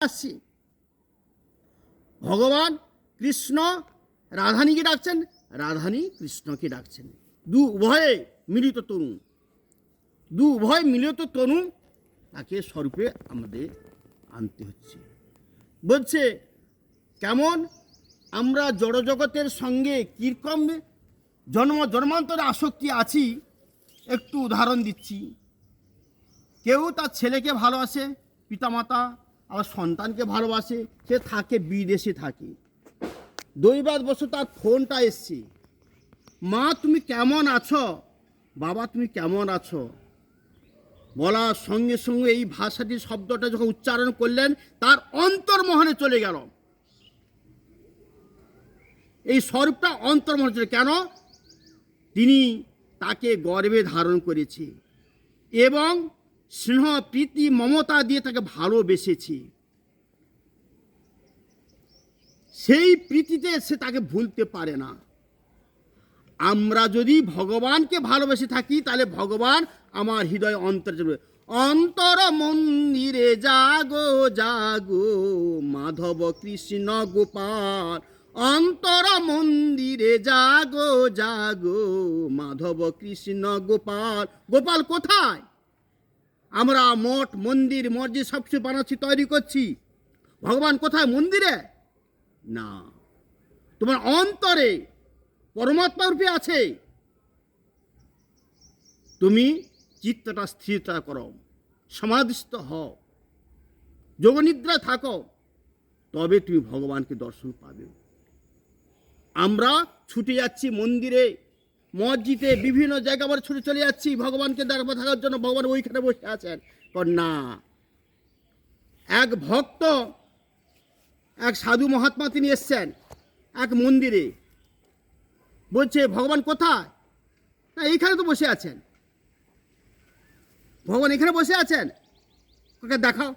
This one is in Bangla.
আসছি। ভগবান কৃষ্ণ রাধানীকে ডাকছেন, রাধানী কৃষ্ণকে ডাকছেন। দু উভয়ে মিলিত তনু, দু উভয় মিলিত তনু তাকে স্বরূপে আমাদের আনতে হচ্ছে। বলছে কেমন আমরা জড়জগতের সঙ্গে কীরকম জন্মান্তরে আসক্তি আছি। একটু উদাহরণ দিচ্ছি। কেউ তার ছেলেকে ভালোবাসে, পিতামাতা আবার সন্তানকে ভালোবাসে, সে থাকে বিদেশে থাকে। দৈবাৎবশত তার ফোনটা এসছে, মা তুমি কেমন আছো, বাবা তুমি কেমন আছো। বলার সঙ্গে সঙ্গে এই ভাষাটি শব্দটা যখন উচ্চারণ করলেন তার অন্তর্মহনে চলে গেল। এই স্বরূপটা অন্তর্মহনে চলে, কেন? তিনি তাকে গর্ভে ধারণ করেছে এবং স্নেহ প্রীতি মমতা দিয়ে তাকে ভালোবেসেছে। সেই প্রীতিতে সে তাকে ভুলতে পারে না। আমরা যদি ভগবানকে ভালোবেসে থাকি তাহলে ভগবান আমার হৃদয় অন্তরে অন্তর মন্দিরে জাগো জাগো মাধব কৃষ্ণ গোপাল। অন্তর মন্দিরে জাগো জাগো মাধব কৃষ্ণ গোপাল। গোপাল কোথায়? আমরা মঠ মন্দির মসজিদ সবকিছু বানাচ্ছি, তৈরি করছি। ভগবান কোথায়? মন্দিরে না, তোমার অন্তরে পরমাত্মা রূপে আছে। তুমি চিত্তটা স্থিরতা করো, সমাধিস্থ হও, যোগনিদ্রা থাকো, তবে তুমি ভগবানকে দর্শন পাবে। আমরা ছুটে যাচ্ছি মন্দিরে মসজিদে বিভিন্ন জায়গা আমরা ছুটে চলে যাচ্ছি ভগবানকে থাকার জন্য। ভগবান ওইখানে বসে আছেন না। এক ভক্ত, এক সাধু মহাত্মা তিনি এসছেন এক মন্দিরে, বলছে ভগবান কোথায়? না এইখানে তো বসে আছেন। ভগবান এখানে বসে আছেন, ওকে দেখাও।